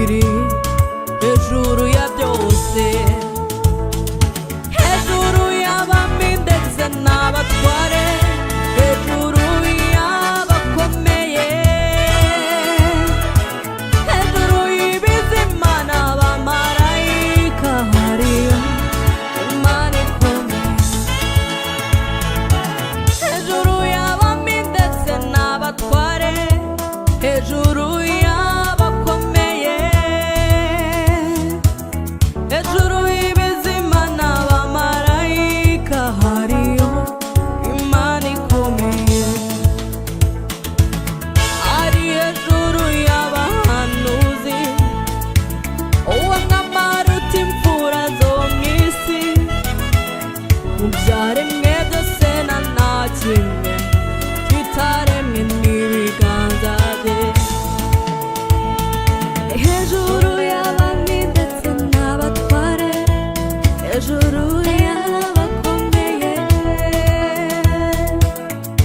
iri hejuru ya byose, hejuru y'abami ndetse n'abatware, hejuru y'abakomeye, hejuru y'ibizima n'abamarayika hariyo Imana ikomeye, hejuru y'abami ndetse n'abatware, hejuru y'abakomeye, hejuru y'ibizima n'abamarayika hariyo Imana ikomeye, ari hejuru y'abahanuzi, uwo nk'amaruta imfura zo mu isi, mu byaremwe byose na nta kimwe kitaremwe n'ibiganza bye, hejuru y'abami ndetse n'abatware, hejuru y'abakomeye,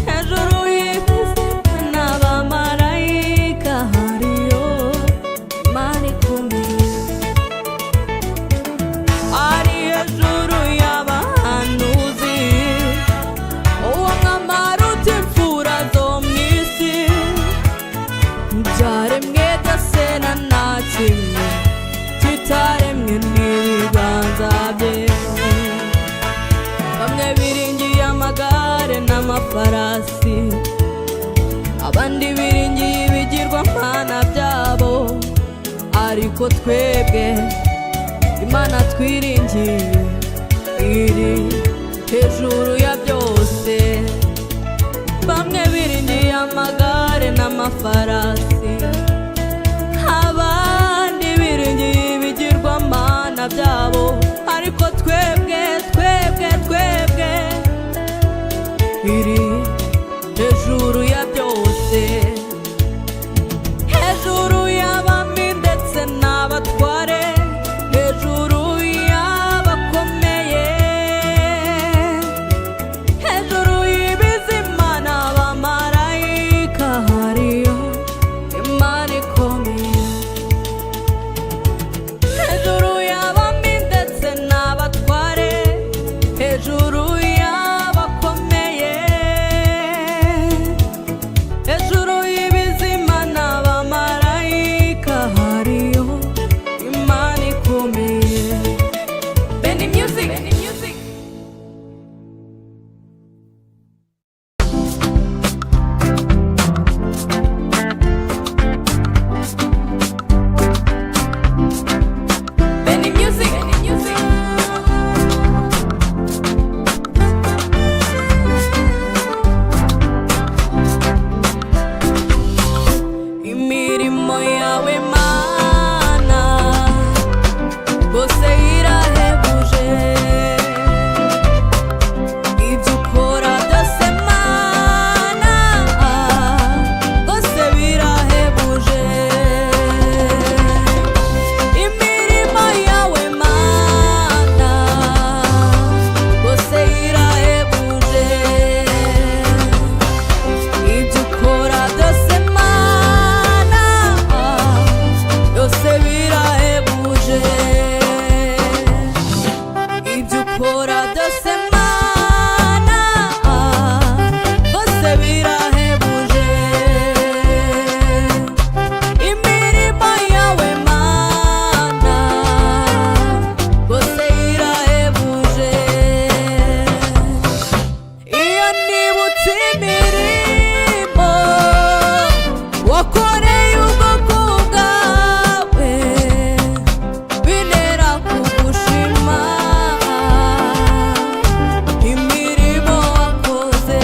hejuru y'ibizima n'abamarayika hariyo Imana ikomeye, ari hejuru y'abahanuzi, uwo nk'amaruta imfura zo mu isi, mu byaremwe byose na nta kimwe kitaremwe n'ibiganza bye, bamwe biringiye amagare n'amafarasi, abandi biringiye ibigirwamana byabo, ariko twebwe Imana twiringiye iri hejuru ya byose, bamwe biringiye amagare n'amafarasi, abandi biringiye ibigirwamana byabo, ariko twebwe iri hejuru ya byose, hejuru y'abami ndetse n'abatware, hejuru y'abakomeye, hejuru y'ibizima n'abamarayika hariyo Imana ikomeye, hejuru y'abami ndetse n'abatware, hejuru y'abakomeye, hejuru y'ibizima n'abamarayika hariyo Imana ikomeye. Benny Music. Benny Music. Imirimo yawe Mana rwose irahebuje, ibyo ukora byose Mana rwose birahebuje, imirimo yawe Mana rwose irahebuje, ibyo ukora byose Mana byose birahebuje, ibyo ukora byose Mana byose birahebuje, imirimo yawe Mana byose irahebuje, iyo nibutse imirimo wakoreye ubwoko bwawe, bintera kugushima, imirimo wakoze,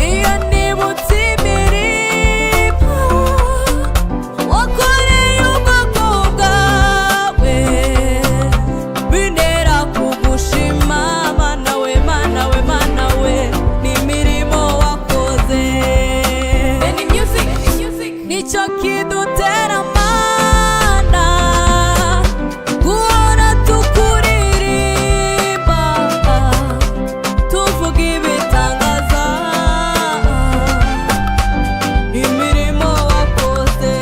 iyo nibutse imirimo wakoreye ubwoko bwawe, bintera kugushima, Mana we n'imirimo wakoze. Benny Music. Nicyo kidutera Mana guhora tukuririmba, tuvuga ibitangaza, imirimo wakoze.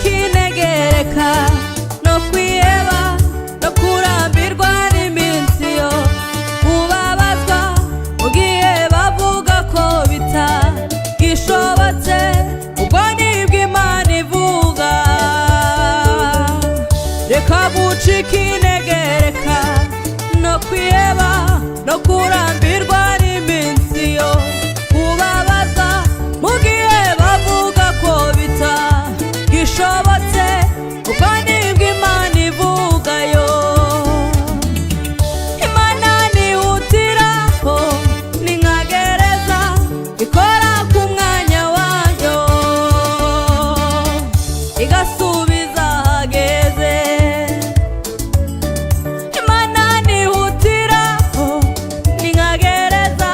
gucika integereka no kwiheba no kurambirwa n'iminsi yo kubabazwa mu gihe bavuga ko bitagishobotse. Ubwo nibwo Imana ivuga reka gucika integereka no kwiheba no kurambirwa n'iminsi yo kubabazwa mu gihe bavuga ko bitagishobotse. Ubwo nibwo Imana ivuga yo. Imana nihutiraho ni nka gereza ikora ku mwanya wayo igasubiza ahageze. Imana nihutiraho ni nka gereza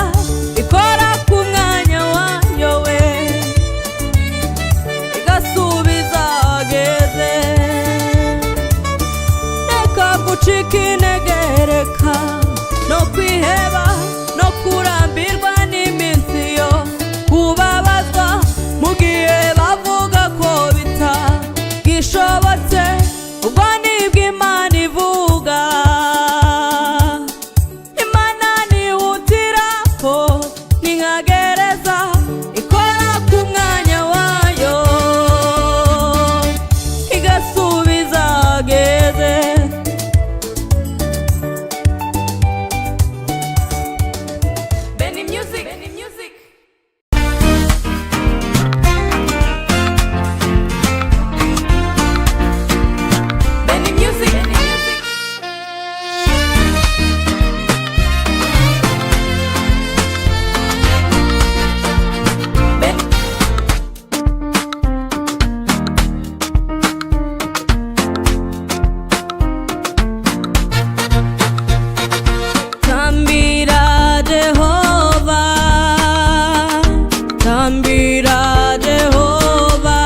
ikora ku mwanya wayo we igasubiza ahageze. Reka gucika integereka no kwiheba no kurambirwa n'iminsi yo kubabazwa mu gihe bavuga ko bitagishobotse. Ubwo nibwo Imana ivuga. Imana nihutiraho ni nka gereza ikora ku mwanya wayo igasubiza ahageze. Benny Music. Benny Music. Benny Music. Benny Music. Tambira Jehova, tambira Jehova,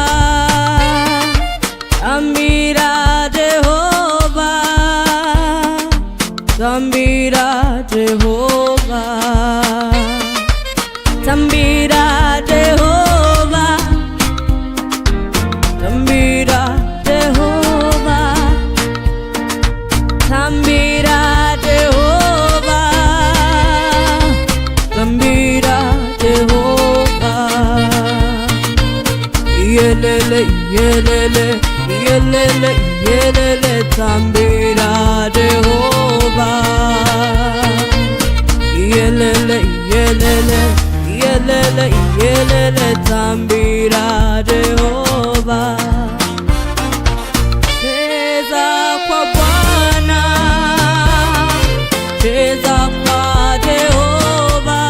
tambira Jehova, tambira Jehova, tambira Jehova, tambira Jehova, tambira Jehova, tambira Jehova. Yelele, yelele, yelele, yelele, tambira Jehova. Yelele, yelele, yelele, yelele, tambira Jehova. Cheza kwa Bwana, cheza kwa Jehova,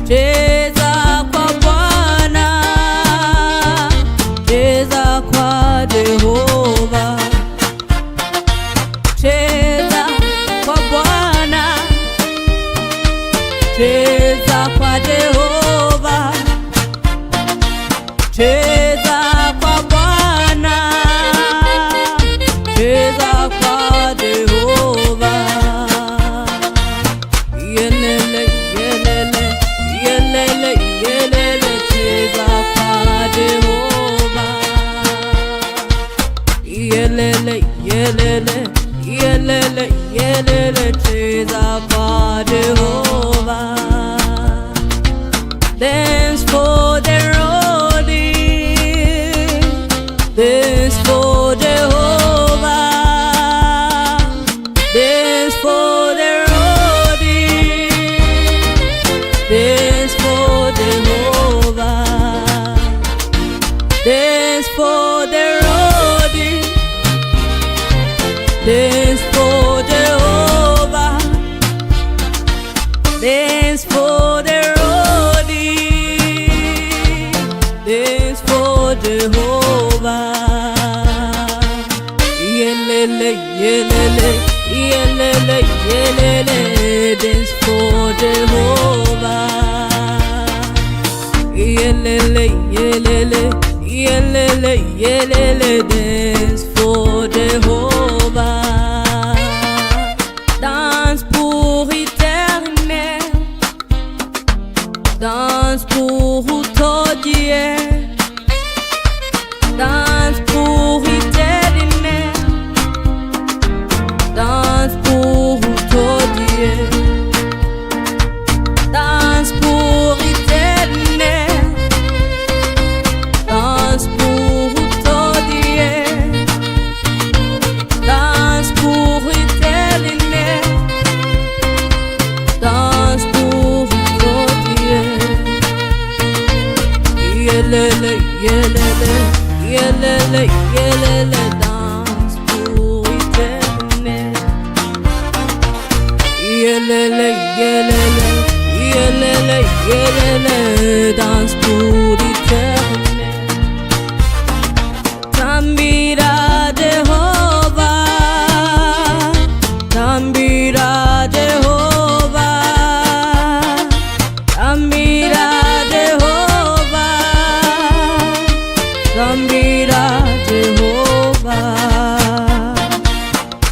cheza kwa Bwana, cheza kwa Jehova, cheza kwa Bwana, cheza kwa Jehova, cheza kwa Bwana, cheza kwa Jehova. Yelele, yelele, yelele, yelele, cheza kwa Jehova. Yelele, yelele, yelele, yelele, cheza kwa Jehova. Dance for the roadie, dance for Jehovah, dance for the roadie, dance for Jehovah, dance for the roadie, dance for Jehovah, dance for the roadie, dance for Jehovah. Yelele, yelele, yelele, yelele, dance for Jehovah. Yelele, yelele, yelele, yelele, dance for Jehovah. Danse pour éternel, danse pour tout Dieu, danse pour l'éternel, danse pour ton Dieu, danse pour l'éternel, danse pour ton Dieu, danse pour l'éternel, danse pour ton Dieu. Yelele, yelele, yelele, yelele, danse pour l'éternel. Yelele, yelele, yelele, yelele, danse pour l'éternel. Tambira Jehovah, tambira Jehovah, tambira Jehovah, tambira Jehovah,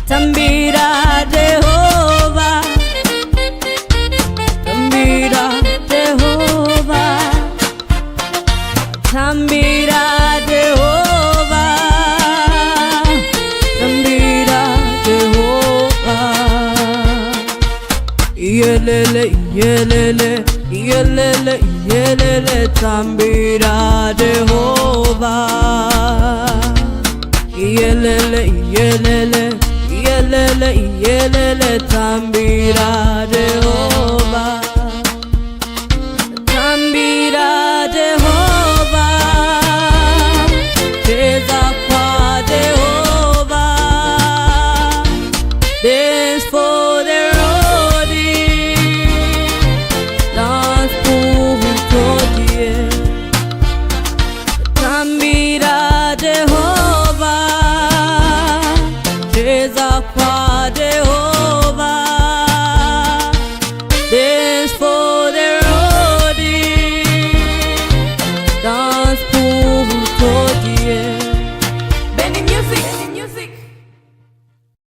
tambira Jehovah, tambira Jehovah, tambira Jehovah, tambira Jehovah. Yelele, yelele, yelele, yelele, tambira Jehovah. Yelele, yelele, yelele, yelele, tambira Jehovah.